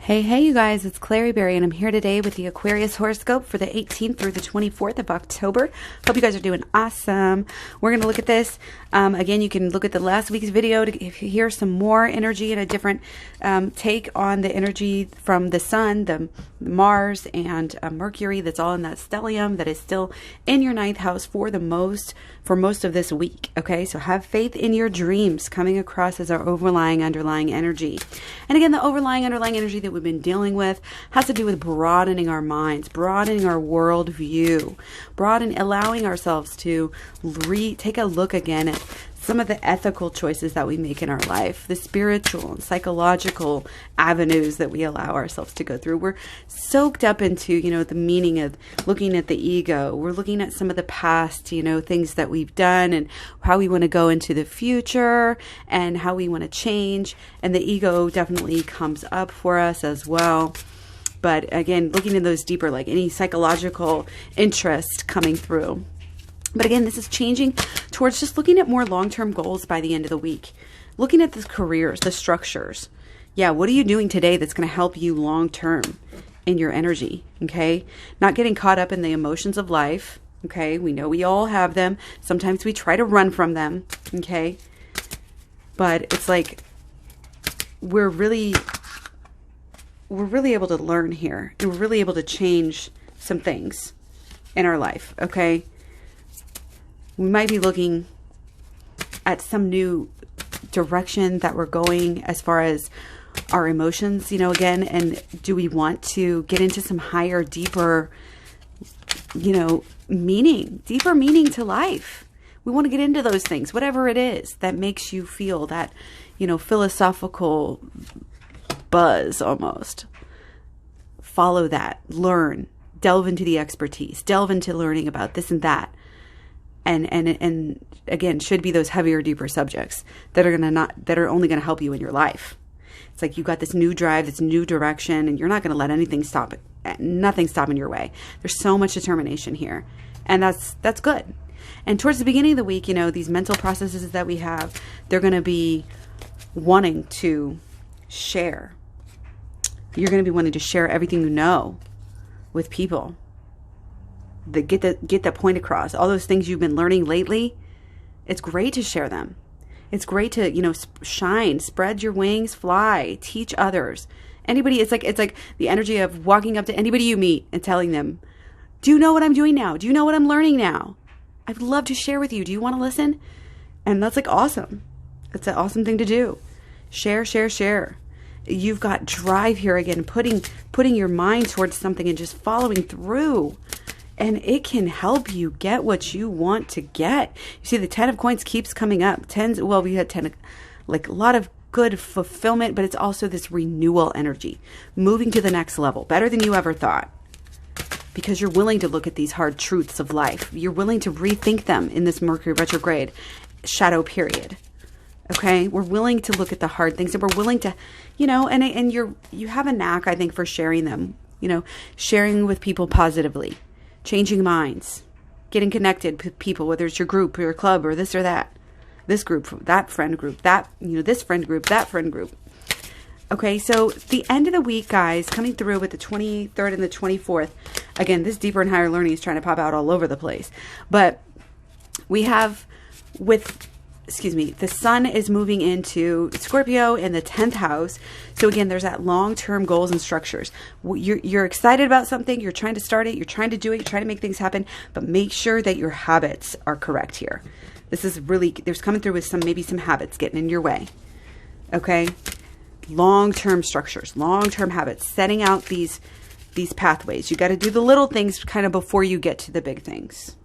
Hey, you guys, it's Clary Berry, and I'm here today with the Aquarius horoscope for the 18th through the 24th of October. Hope you guys are doing awesome. We're going to look at this. Again, you can look at the last week's video to hear some more energy and a different take on the energy from the sun, the Mars, and Mercury that's all in that stellium that is still in your ninth house for most of this week. Okay, so have faith in your dreams coming across as our underlying energy. And again, the underlying energy that we've been dealing with has to do with broadening our minds, broadening our worldview, allowing ourselves to take a look again at some of the ethical choices that we make in our life, the spiritual and psychological avenues that we allow ourselves to go through. We're soaked up into, the meaning of looking at the ego. We're looking at some of the past, things that we've done and how we want to go into the future and how we want to change. And the ego definitely comes up for us as well. But again, looking in those deeper, like any psychological interest coming through. But again, this is changing towards just looking at more long-term goals by the end of the week. Looking at the careers, the structures. Yeah, what are you doing today that's going to help you long-term in your energy, okay? Not getting caught up in the emotions of life, okay? We know we all have them. Sometimes we try to run from them, okay? But it's like we're really able to learn here. And we're really able to change some things in our life, okay? We might be looking at some new direction that we're going as far as our emotions, again, and do we want to get into some higher, deeper, deeper meaning to life? We want to get into those things, whatever it is that makes you feel that, philosophical buzz almost. Follow that, learn, delve into the expertise, delve into learning about this and that. And again, should be those heavier, deeper subjects that are only going to help you in your life. It's like you got this new drive, this new direction, and you're not going to let nothing stop in your way. There's so much determination here, and that's good. And towards the beginning of the week, these mental processes that we have, they're going to be wanting to share. You're going to be wanting to share everything you know with people. Get that point across. All those things you've been learning lately, it's great to share them. It's great to, shine, spread your wings, fly, teach others. Anybody, it's like the energy of walking up to anybody you meet and telling them, do you know what I'm doing now? Do you know what I'm learning now? I'd love to share with you. Do you want to listen? And that's awesome. It's an awesome thing to do. Share. You've got drive here again, putting your mind towards something and just following through. And it can help you get what you want to get. You see, the 10 of coins keeps coming up. We had 10, like a lot of good fulfillment, but it's also this renewal energy, moving to the next level, better than you ever thought. Because you're willing to look at these hard truths of life. You're willing to rethink them in this Mercury retrograde shadow period. Okay? We're willing to look at the hard things, and we're willing to, and you have a knack, I think, for sharing them, sharing with people positively. Changing minds, getting connected with people, whether it's your group or your club or this or that, this group, that friend group, this friend group, that friend group. Okay, so the end of the week, guys, coming through with the 23rd and the 24th. Again, this deeper and higher learning is trying to pop out all over the place. But we have the sun is moving into Scorpio in the 10th house. So again, there's that long-term goals and structures. You're excited about something. You're trying to start it. You're trying to do it. You're trying to make things happen. But make sure that your habits are correct here. This is really, there's coming through with maybe some habits getting in your way. Okay? Long-term structures, long-term habits, setting out these pathways. You got to do the little things kind of before you get to the big things.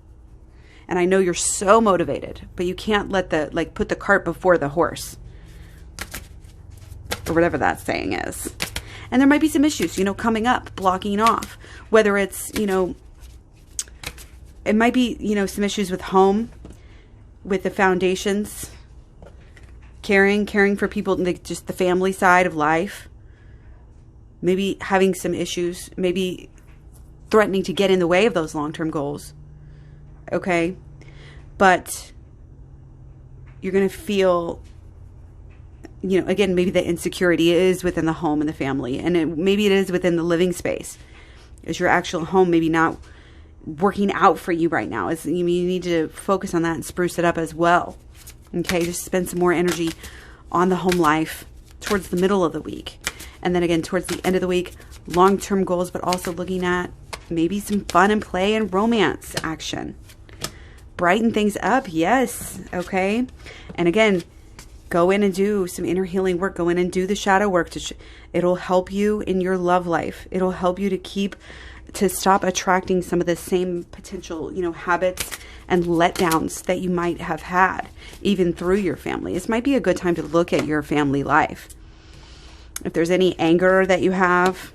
And I know you're so motivated, but you can't put the cart before the horse. Or whatever that saying is. And there might be some issues, coming up, blocking off. Whether it's, it might be, some issues with home, with the foundations, caring for people, just the family side of life. Maybe having some issues, maybe threatening to get in the way of those long-term goals. Okay, but you're going to feel again, maybe the insecurity is within the home and the family, and maybe it is within the living space. Is your actual home maybe not working out for you right now? You need to focus on that and spruce it up as well. Okay, just spend some more energy on the home life towards the middle of the week. And then again, towards the end of the week, long-term goals, but also looking at maybe some fun and play and romance action. Brighten things up, yes, okay? And again, go in and do some inner healing work. Go in and do the shadow work. It'll help you in your love life. It'll help you to stop attracting some of the same potential, habits and letdowns that you might have had, even through your family. This might be a good time to look at your family life. If there's any anger that you have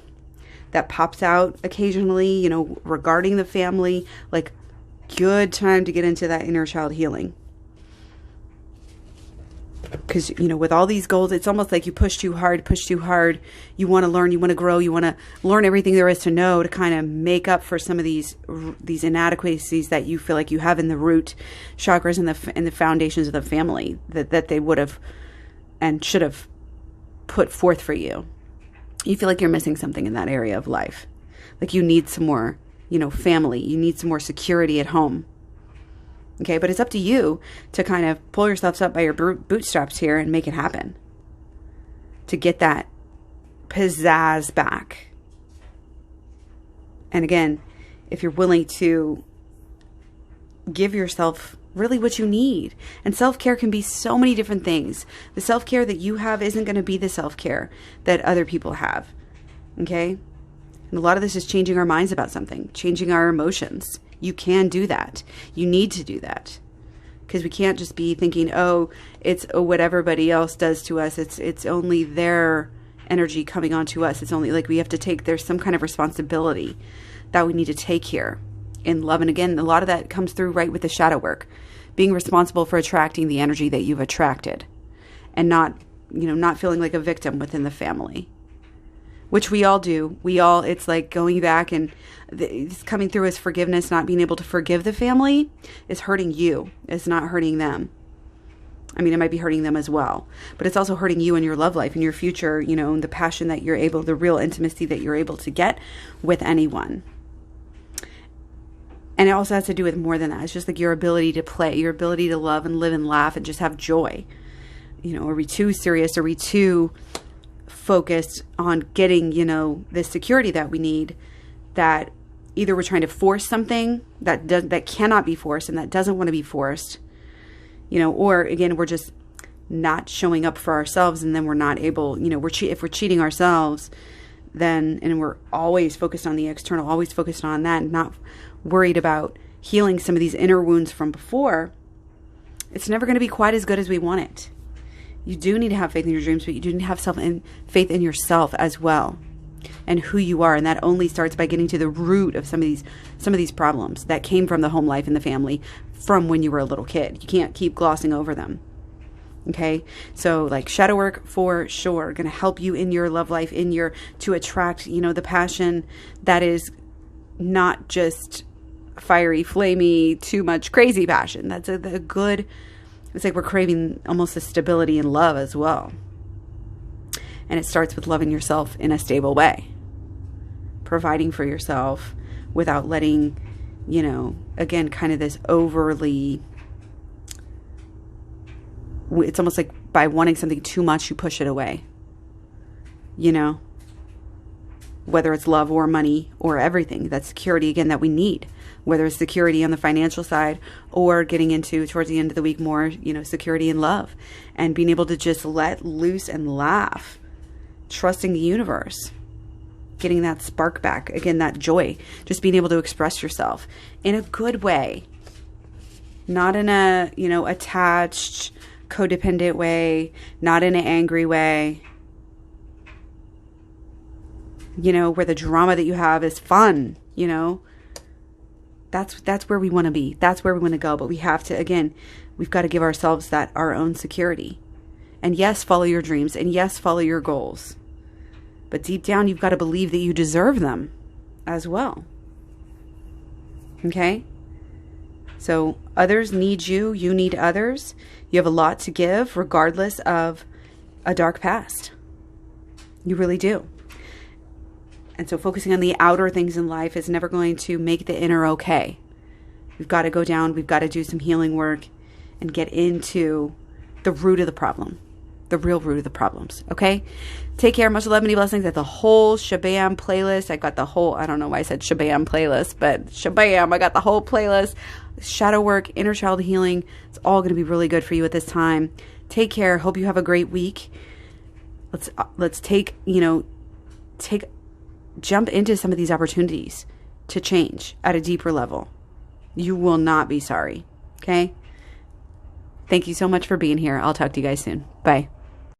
that pops out occasionally, regarding the family, like, good time to get into that inner child healing. Because, with all these goals, it's almost like you push too hard. You want to learn, you want to grow, you want to learn everything there is to know to kind of make up for some of these inadequacies that you feel like you have in the root chakras and the foundations of the family that they would have and should have put forth for you. You feel like you're missing something in that area of life. Like you need some more, family. You need some more security at home. Okay, but it's up to you to kind of pull yourselves up by your bootstraps here and make it happen. To get that pizzazz back. And again, if you're willing to give yourself really what you need. And self-care can be so many different things. The self-care that you have isn't going to be the self-care that other people have. Okay? And a lot of this is changing our minds about something, changing our emotions. You can do that. You need to do that. Because we can't just be thinking, it's what everybody else does to us. It's only their energy coming onto us. It's only like we have to take, there's some kind of responsibility that we need to take here in love. And again, a lot of that comes through right with the shadow work. Being responsible for attracting the energy that you've attracted. And not feeling like a victim within the family. Which we all do. It's like going back and it's coming through as forgiveness. Not being able to forgive the family is hurting you. It's not hurting them. I mean, it might be hurting them as well. But it's also hurting you in your love life, in your future, and the passion that the real intimacy that you're able to get with anyone. And it also has to do with more than that. It's just like your ability to play, your ability to love and live and laugh and just have joy. Are we too serious? Are we too focused on getting, the security that we need, that either we're trying to force something that cannot be forced and that doesn't want to be forced, or again, we're just not showing up for ourselves, and then we're not able, if we're cheating ourselves, then, and we're always focused on the external, always focused on that, and not worried about healing some of these inner wounds from before, it's never going to be quite as good as we want it. You do need to have faith in your dreams, but you do need to have faith in yourself as well, and who you are. And that only starts by getting to the root of some of these problems that came from the home life and the family from when you were a little kid. You can't keep glossing over them. Okay, so like shadow work for sure, going to help you in your love life, to attract the passion that is not just fiery, flamey, too much crazy passion. That's a good. It's like we're craving almost a stability in love as well. And it starts with loving yourself in a stable way. Providing for yourself without letting, again, kind of this overly, it's almost like by wanting something too much, you push it away. Whether it's love or money or everything, that security, again, that we need. Whether it's security on the financial side or getting into, towards the end of the week, more, security in love. And being able to just let loose and laugh. Trusting the universe. Getting that spark back. Again, that joy. Just being able to express yourself in a good way. Not in a, attached, codependent way. Not in an angry way. Where the drama that you have is fun, That's where we want to be. That's where we want to go. But we have to, again, we've got to give ourselves our own security. And yes, follow your dreams. And yes, follow your goals. But deep down, you've got to believe that you deserve them as well. Okay? So others need you. You need others. You have a lot to give, regardless of a dark past. You really do. And so focusing on the outer things in life is never going to make the inner okay. We've got to go down. We've got to do some healing work and get into the root of the problem, the real root of the problems. Okay? Take care. Much love, many blessings. At the whole shabam playlist. I got the whole, I don't know why I said shabam playlist, but shabam, I got the whole playlist. Shadow work, inner child healing. It's all going to be really good for you at this time. Take care. Hope you have a great week. Let's jump into some of these opportunities to change at a deeper level. You will not be sorry. Okay? Thank you so much for being here. I'll talk to you guys soon. Bye.